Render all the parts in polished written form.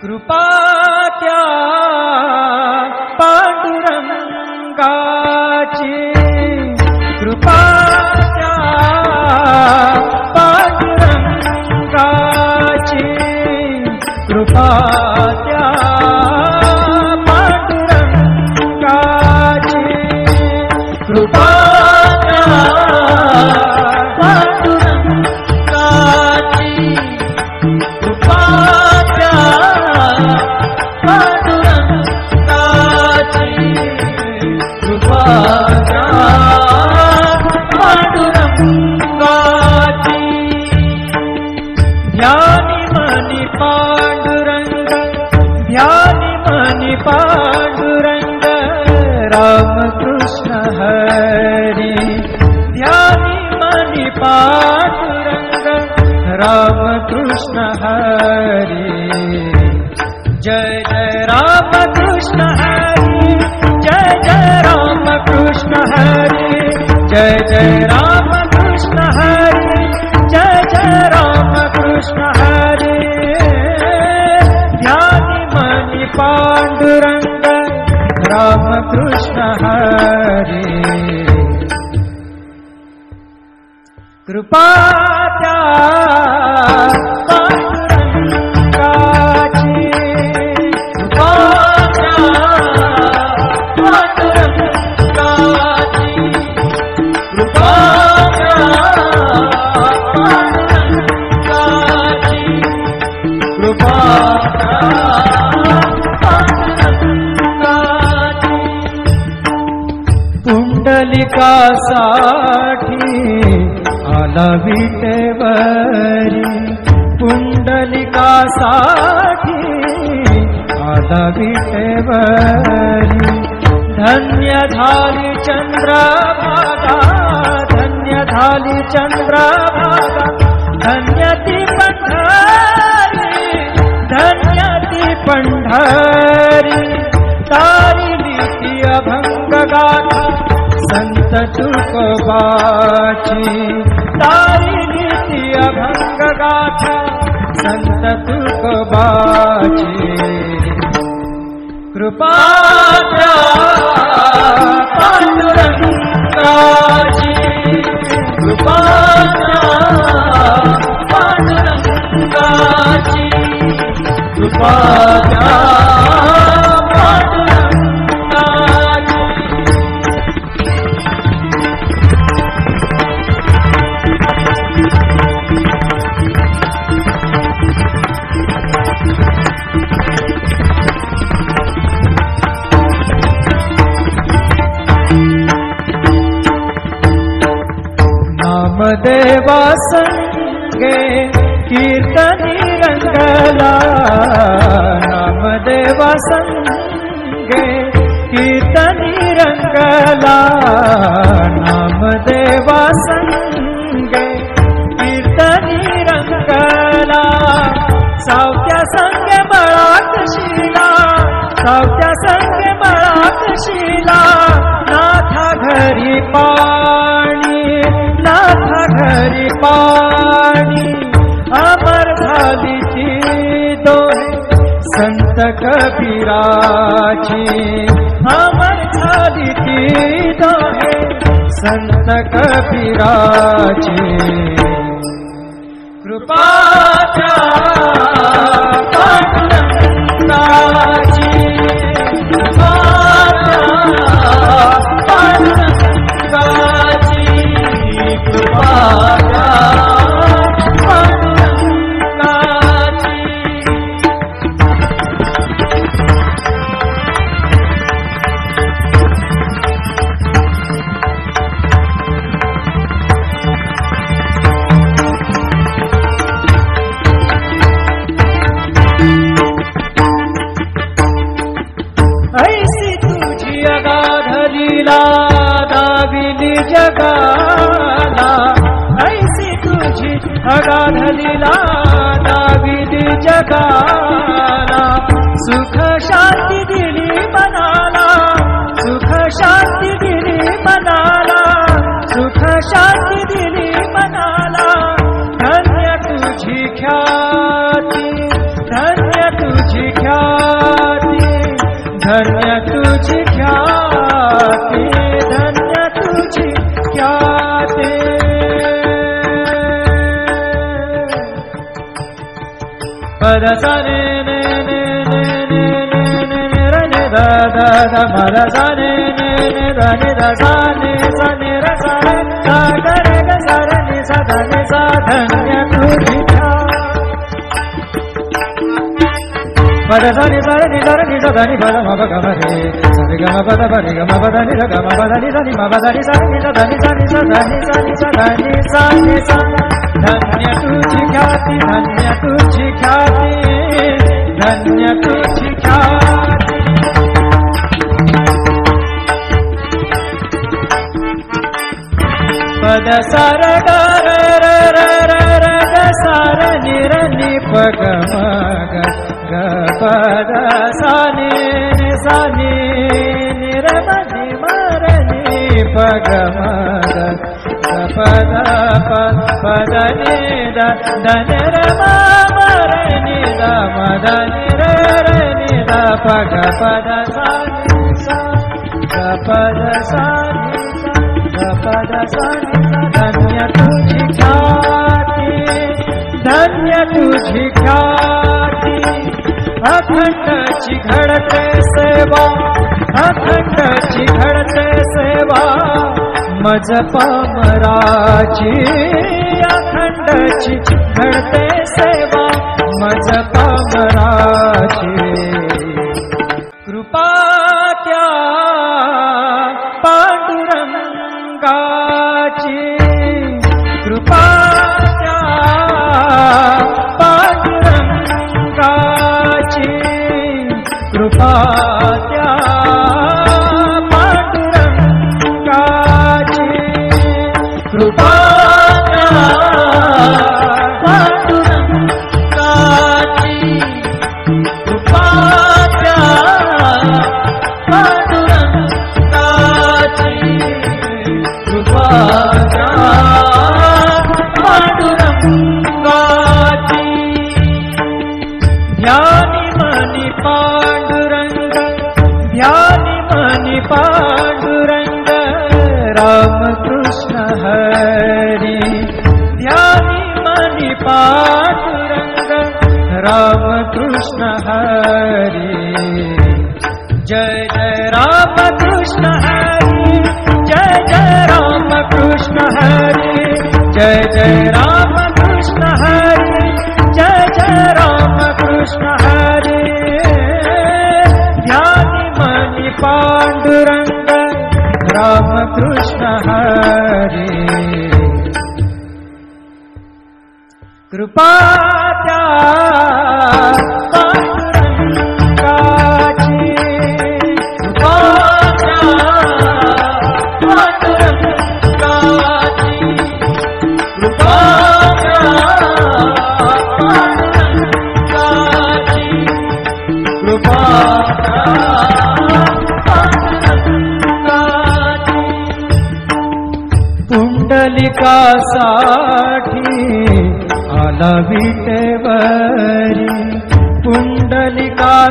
कृपा त्या पांडुरंगाची, कृपा त्या पांडुरंगाची, कृपा त्या पांडुरंगाची, कृपा त्या पांडुरंगाची, कृपा त्या पांडुरंगाची, कृपा त्या पांडुरंगाची. ध्यानी मनी पांडुरंग, ध्यानी मनी पांडुरंग, रामकृष्ण हरी. ध्यानी मनी पांडुरंग, रामकृष्ण हरी. जय जय रामकृष्ण हरी, जय जय रामकृष्ण हरी, जय जय रामकृष्ण हरी, जय जय रामकृष्ण हरी. ध्यानी मनी पांडुरंग, रामकृष्ण हरी. कृपा त्या पांडुरंगाची, कृपा त्या पांडुरंगाची, कृपा त्या पांडुरंगाची, कृपा त्या पांडुरंगाची. पुंडलिकासाठी आला विटेवरी, पुंडलिकासाठी आला विटेवरी. धन्य झाली चंद्रभागा, धन्य झाली चंद्रभागा, धन्य ती पंढरी, धन्य ती पंढरी. तारिली ती अभंग गाथा संत तुकोबाची, तारिली ती अभंग गाथा संत तुकोबाची. कृपा त्या पांडुरंगाची, कृपा त्या पांडुरंगाची, कृपा त्या नामदेवा संगे कीर्तनी रंगला, नामदेवा संगे कीर्तनी रंगला, नामदेवा संगे कीर्तनी रंगला. सावत्या संगे बळात शिला, सावत्या संगे बळात शिला. नाथा घरी पाणी, नाथा घरी पाणी, अमर झाली ती दोहे संत कबीराची, अमर झाली ती दोहे संत कबीराची. कृपा त्या पांडुरंगाची, कृपा त्या पांडुरंगाची, कृपा त्या पांडुरंगाची. ऐसी तुझी अगाध लीला दाविली जगाला, ऐसी तुझी अगाध लीला दाविली जगाला. सुख शांती दिली मनाला, सुख शांती दिली मनाला, सुख शांती दिली मनाला. धन्य तुझी ख्याती, धन्य तुझी धन्य तुझी ख्याती, धन्य तुझी ख्याती। पद सा ने ने ने ने ने ने रे ने दा दा दा पद सा ने ने ने दा ने दा सा ने रे सा रे सा ग रे ग सा रे नि सा धा नि सा। धन्य तुझी पद सा नि सा रे नि सा रे नि सा धा नि पद म प ग म रे सा रे ग म प द प रे ग म प द नि सा ग म प द नि सा नि म प द नि सा नि सा धा नि सा नि सा धा नि सा नि सा धा नि सा नि सा। धन्य तुझी ख्याति, धन्य तुझी ख्याति, धन्य तुझी ख्याति। पद सा रे ग रे रे रे रे रे ग सा रे नि रे नि प ग म ग ग पद सा नि नि सा नि नि रे म नि म रे नि प ग म ग पद पद नि द ध नि रे म म रे नि द म द नि रे रे नि द प ग पद सा नि सा ग पद सा नि सा ग पद सा नि सा। धन्य तुझी ख्याति, धन्य तुझी ख्याति। अखंड चिघड़ते सेवा, अखंड चिघड़ते सेवा मज पामराची। अखंड चिघड़ते सेवा मज पामराची। कृपा त्या पांडुरंगाची, कृपा त्या पांडुरंगाची, कृपा त्या पांडुरंगाची, कृपा त्या पांडुरंगाची, कृपा त्या पांडुरंगाची, कृपा त्या पांडुरंगाची। ध्यानी मनी पांडुरंग, ध्यानी मनी पांडुरंग, राम कृष्ण हरी। ध्यानी मनी पांडुरंग, राम कृष्ण हरी। जय जय राम कृष्ण हरी, जय जय राम कृष्ण हरी, जय जय राम कृष्ण हरी, जय जय राम कृष्ण हरी। ध्यानी मनी पांडुरंग, राम कृष्ण हरी। कृपा त्या पांडुरंगाची, कृपा त्या पांडुरंगाची, कृपा त्या पांडुरंगाची, कृपा त्या पांडुरंगाची। पुंडलिकासाठी आला विटेवरी, पुंडलिकासाठी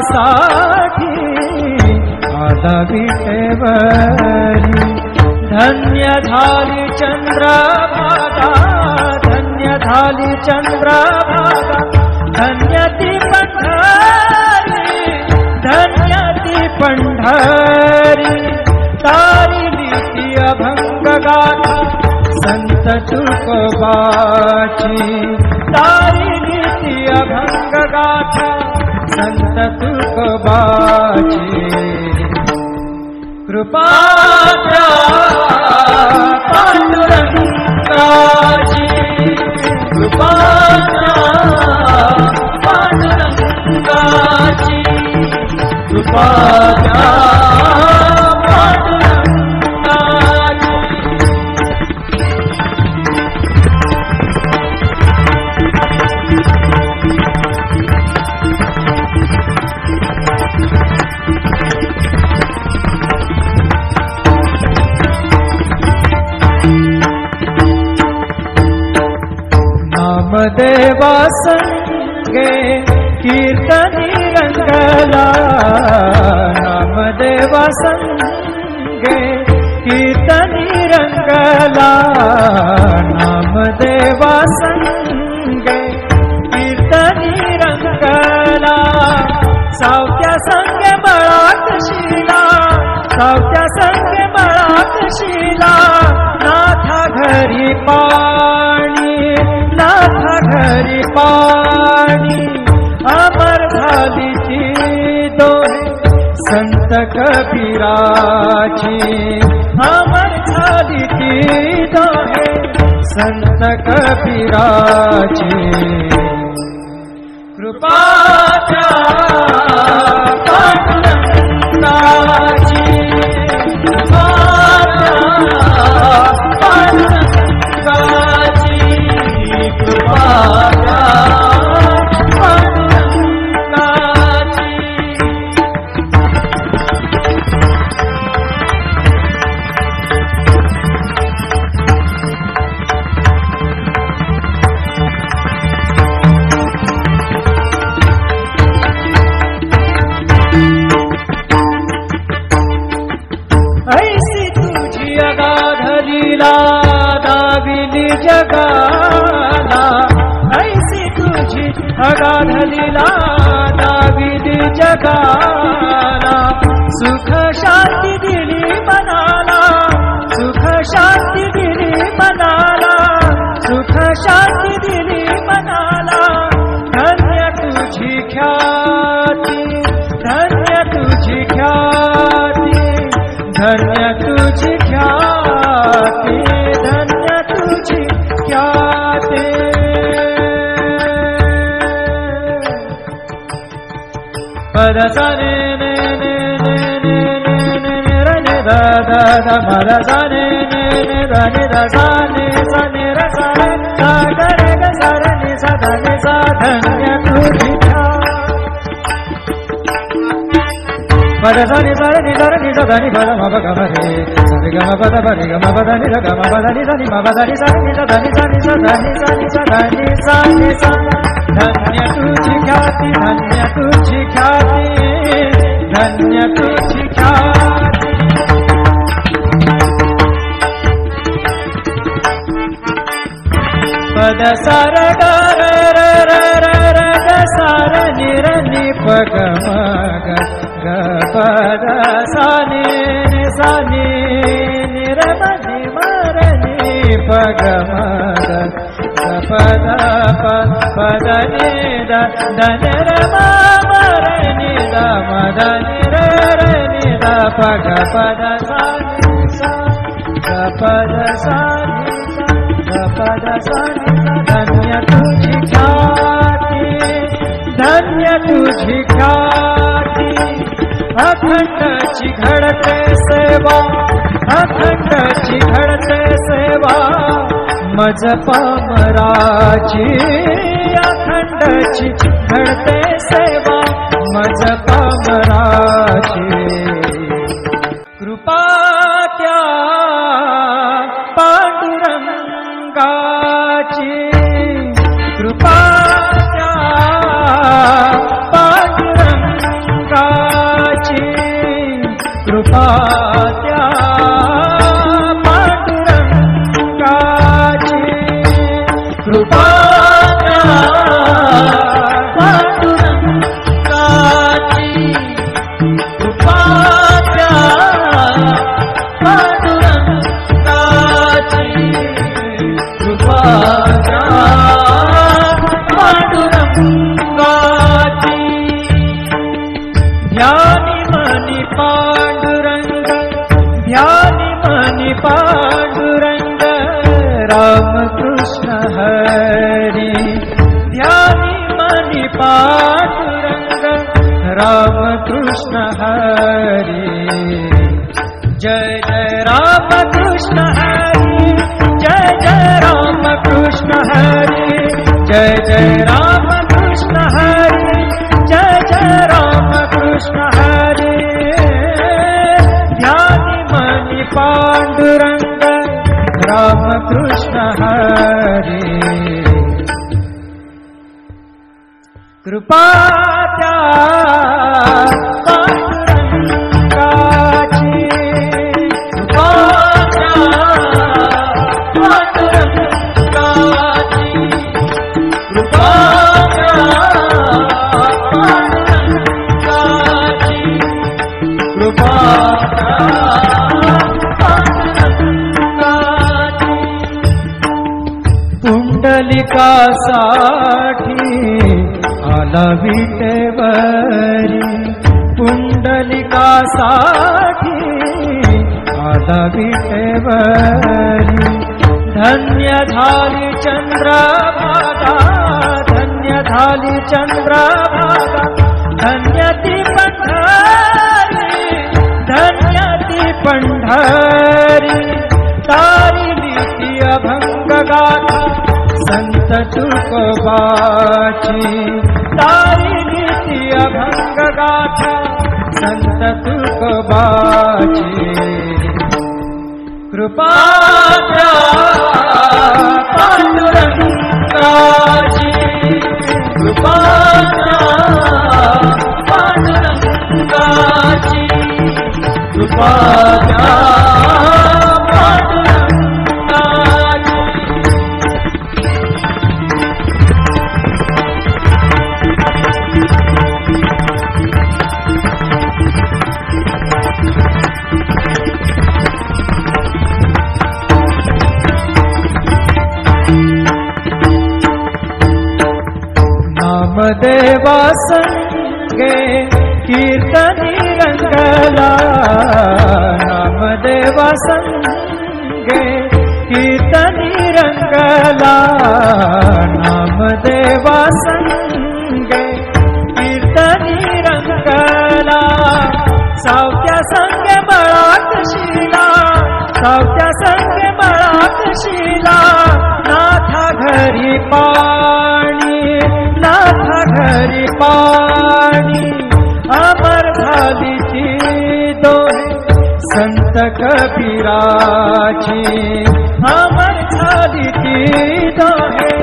आला विटेवरी। धन्य झाली चंद्रभागा, धन्य झाली चंद्रभागा, धन्य ती पंढरी, धन्य ती पंढरी। तारिली ती अभंग गाथा संत तुकोबाची, तारिली ती अभंग गाथा संत तुकोबाची। कृपा त्या पांडुरंगाची, कृपा त्या पांडुरंगाची, कृपा त्या पांडुरंगाची। नामदेवा संगे कीर्तनी रंगला, संगे कीर्तनी रंगला नामदेवा संगे कीर्तनी रंगला सावत्या संगे मळात शिला सावत्या संगे मळात शिला नाथा घरी पाणी नाथा घरी पाणी अमर झाली ती दोहे संत कबीराची अमर झाली ती दोहे संत कबीराची कृपाच्या पांडुरंगाची पांडुरंगाची कृपाच्या दाविली जगाला ऐसी तुझी अगाधलीला दाविली जगाला सुख शांती दिली मनाला सुख शांती दिली मनाला सुख शांती दिली मनाला धन्य तुझी ख्याती धन्य तुझी ख्याती धन्य तुझी ख्याती धन्य तुझी ख्याती पद सा ने ने ने ने ने ने ने रे ने दा दा दा पद सा ने ने ने दा ने दा सा ने रे सा रे सा गा रे गा सा रे ने सा दा ने सा धन्य तुझी पद सा ने सा रे ने सा दा नि पद म प ग म रे सा रे ग म पद प रे ग म पद नि रे ग म पद नि सा नि म पद नि सा नि सा दा नि सा नि सा दा नि सा नि सा दा नि सा नि सा धन्य तुझी ख्याती धन्य तुझी ख्याती धन्य तुझी ख्याती पद सा र ग र र र र र ग सा र नि र नि प ग म ग ग पद सा नि सा नि नि र म नि म र नि प ग म ग पद पद नि द द न र म म र नि द म द नि र र नि द प ग पद सा नि सा ग पद सा नि सा ग पद सा नि सा धन्य तुझी ख्याती धन्य तुझी ख्याती अखंडची घडते सेवा अखंडची घडते सेवा मज पामराची अखंडची घडते सेवा मज पामराची कृपा त्या पांडुरंगाची कृपा त्या पांडुरंगाची कृपा त्या पांडुरंगाची कृपा त्या पांडुरंगाची कृपा त्या पांडुरंगाची कृपा त्या पांडुरंगाची ध्यानी मनी पांडुरंग ध्यानी मनी पांडुरंग रामकृष्ण हरी ध्यानी मनी पांडुरंग रामकृष्ण हरी जय जय रामकृष्ण हरी जय जय रामकृष्ण हरी जय जय रामकृष्ण हरी जय जय रामकृष्ण हरी ध्यानी मनी पांडुरंग रामकृष्ण हरी कृपा त्या पांडुरंगा पुंडलिकासाठी आला विटेवरी, पुंडलिकासाठी आला विटेवरी. धन्य झाली चंद्रभागा, धन्य झाली चंद्रभागा, धन्य ती पंढरी, धन्य ती पंढरी. तारिली ती अभंग गाथा संत तुकोबाची, तारिली ती अभंग गाथा संत तुकोबाची. कृपा द्या पांडुरंगाची, कृपा द्या पांडुरंगाची, कृपा द्या पांडुरंगाची. नामदेवा संगे कीर्तनी रंगला, नामदेवा संगे कीर्तनी रंगला, नामदेवा संगे कीर्तनी रंगला. सावत्या संगे बळाक शिला, सावत्या संगे बळाक शिला. नाथा घरी पाणी, नाथा घरी पाणी. अमर झाली ती दोहे संत कबीराची, अमर झाली ती दोहे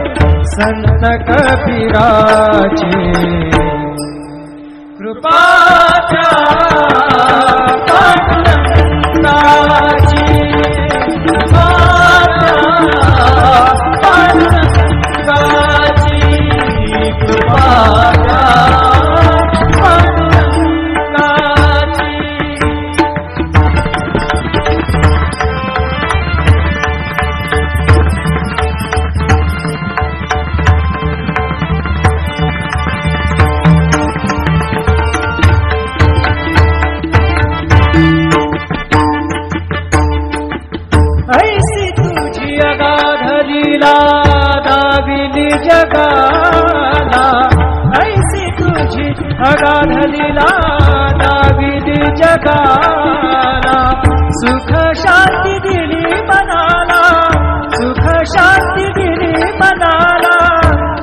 संत कबीराची. कृपा द्या पांडुरंगाची, कृपा द्या पांडुरंगाची, कृपा द्या पांडुरंगाची. ऐसी तुझी अगाध लीला दाविली जगाला, ऐसी तुझी अगाध लीला दाविली जगाला. सुख शांती दिली मनाला, सुख शांती दिली मनाला,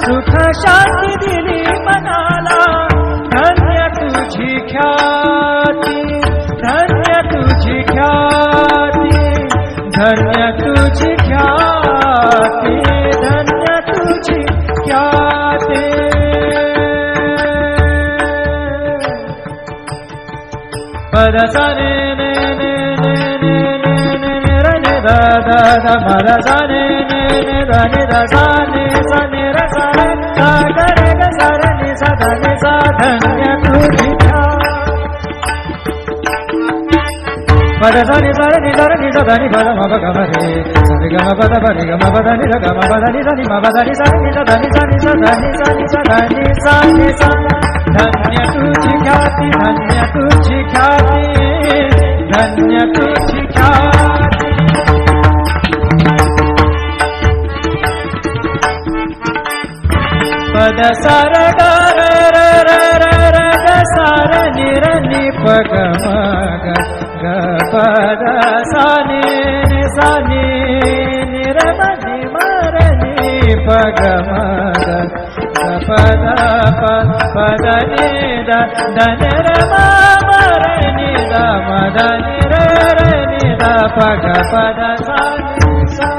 सुख शांती दिली मनाला. धन्य तुझी ख्याती, धन्य तुझी ख्याती, धन्य तुझी ख्याती, धन्य तुझी ख्याती. पदसा ने ने ने ने ने ने ने रे ने दा दा दा मरसा ने ने ने दा ने दा सा ने सा ने रे सा रे सा गा रे गा सा रे ने सा धा ने सा. धन्य तुझी ख्याती. पदसा नि सा रे नि सा रे नि सा धा नि पद म प ग म रे सा रे ग म प द प रे ग म प द नि सा ग म प द नि सा नि म प द नि सा नि सा धा नि सा नि सा धा नि सा नि सा धा नि सा नि सा. धन्य तुझी ख्याती, धन्य तुझी ख्याती, धन्य तुझी ख्याती. पद सा र ग र र र र र ग सा र नि र नि प ग म ग ग प द सा नि नि सा नि नि र म नि म र नि प ग म ग ग प द प प द नि द द नि र म म र नि द म द नि र र नि द प ग प द सा नि सा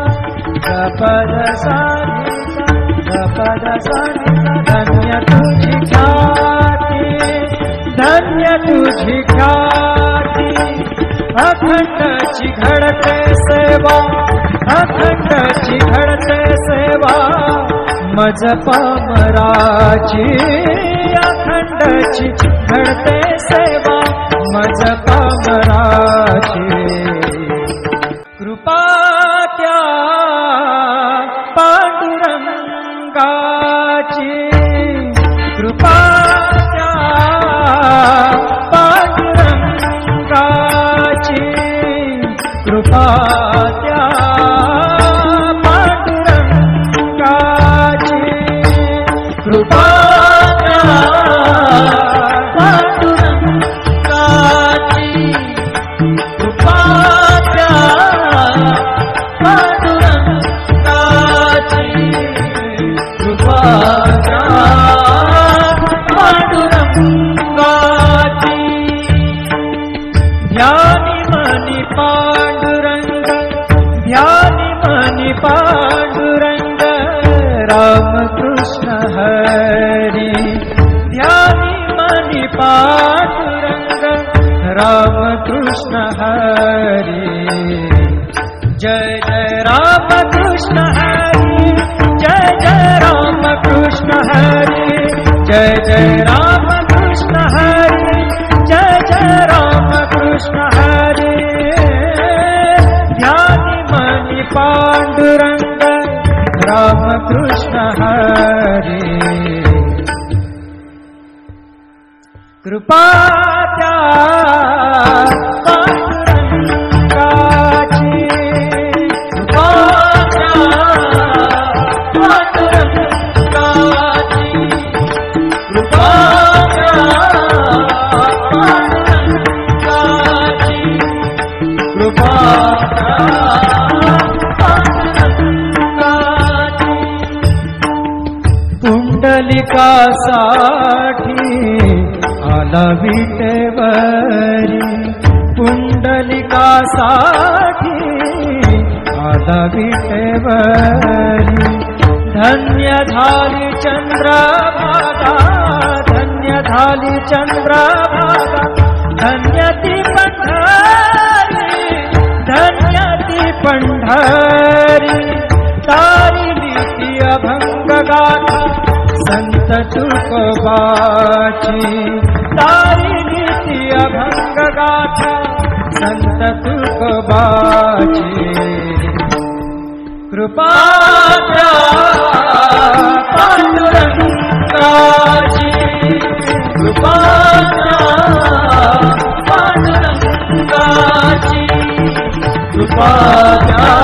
ग प द सा नि सा ग प द सा नि सा. धन्य तुझी ख्याती, धन्य तुझी ख्याती. अखंडची घडते सेवा, अखंडची घडते सेवा. मज पामराची अखंडची घडते सेवा. मज पामराची. कृपा त्या पांडुरंगाची. त्या पांडुरंगाची कृपा त्या पांडुरंगाची कृपा त्या पांडुरंगाची कृपा त्या पांडुरंगाची ध्यानी मनी पांडुरंग ध्यानी मनी पांडुरंग रामकृष्ण हरी ध्यानी मनी पांडुरंग रामकृष्ण हरी जय जय रामकृष्ण हरी जय जय रामकृष्ण हरी जय जय रामकृष्ण हरी जय जय रामकृष्ण हरी ध्यानी मनी पांडुरंग रामकृष्ण हरी कृपा त्या पांडुरंगाची कृपा त्या पांडुरंगाची कृपा त्या पांडुरंगाची कृपा त्या पांडुरंगाची पुंडलिकासाठी आला विटेवरी पुंडलिकासाठी आला विटेवरी धन्य झाली चंद्रभागा धन्य झाली चंद्रभागा धन्य ती पंढरी धन्य ती पंढरी तारिली ती अभंग गाथा संत तुकोबाची तारिली ती अभंग गाथा संत तुकोबाची कृपा त्या पांडुरंगाची कृपा त्या पांडुरंगाची कृपा त्या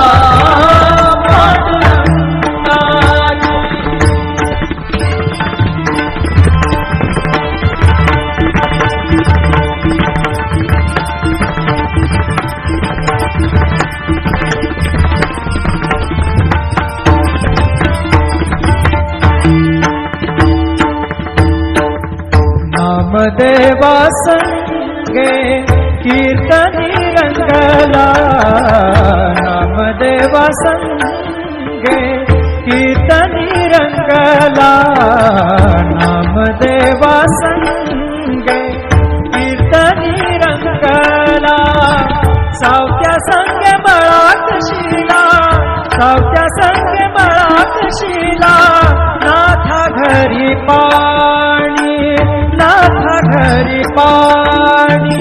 पांडुरंगाची नामदेवा संगे कीर्तनी रंगला नामदेवा संगे कीर्तनी रंगला नामदेवा संगे कीर्तनी रंगला सावत्या संगे मळात शिला सावत्या संगे मळात शिला नाथा घरी पाणी नाथा घरी पाणी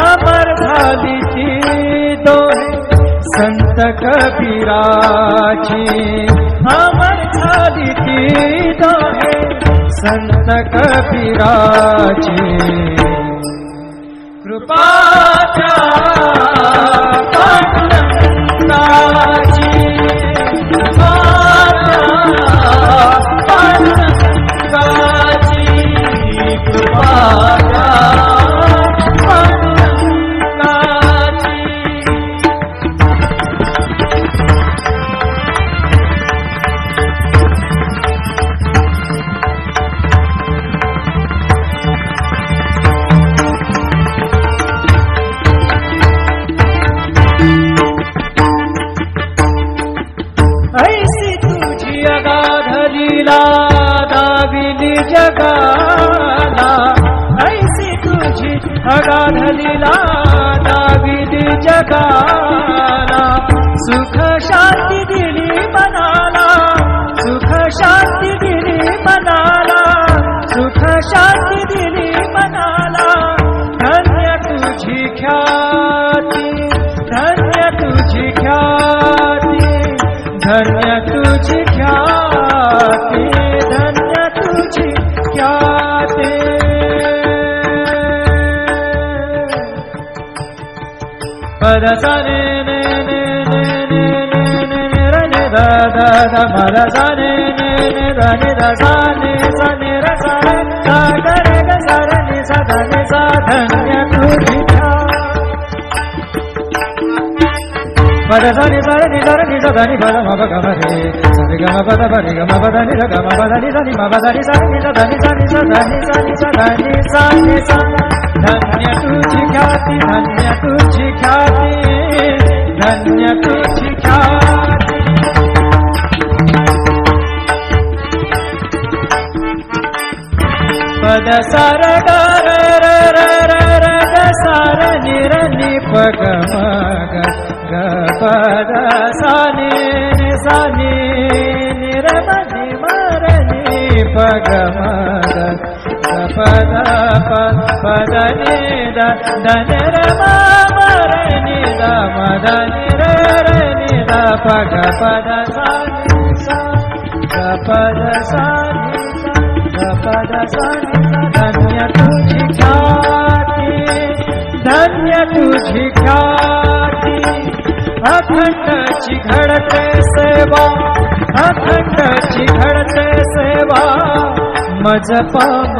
अमर झाली ती दोहे संत कबीराची अमर झाली ती दोहे संत कबीराची कृपा त्या पांडुरंगाची कृपा त्या पांडुरंगाची कृपा त्या पांडुरंगाची ऐसी तुझी अगाध लीला दाविली जगाला ऐसी तुझी अगाध लीला दाविली जगाला सुख शांती दिली मनाला सुख शांती दिली मनाला सुख शांती दिली मनाला धन्य तुझी ख्याती धन्य तुझी ख्याती धन्य तुझी ख्याती धन्य तुझी ख्याती पद सा ने ध ध ध म ध सा नि नि नि ध नि ध सा नि सा नि र सा रे सा ग रे ग सा रे नि सा ध नि सा धन्य तुझ्या पद सा नि सा रे नि सा रे नि सा ध नि प ध म प ग म रे सा रे ग म प ध प रे ग म प ध नि र ग म प ध नि सा नि म प ध नि सा नि सा ध नि सा नि सा ध नि सा नि सा ध नि सा नि सा धन्य तुझी ख्याती धन्य तुझी ख्याती धन्य तुझी ख्याती पद सा र ग र र र र र ग सा र नि र नि प ग म ग ग प द सा नि नि सा नि नि र म नि म र नि प ग म ग ग प द प द नि द द नि र म म र नि द म द नि र र नि द प ग प द सा नि सा ग प द सा नि सा ग प द सा नि धन्य तुझी ख्याती धन्य तुझी ख्याती अखंडची घडते सेवा अखंडची घडते सेवा मज पाम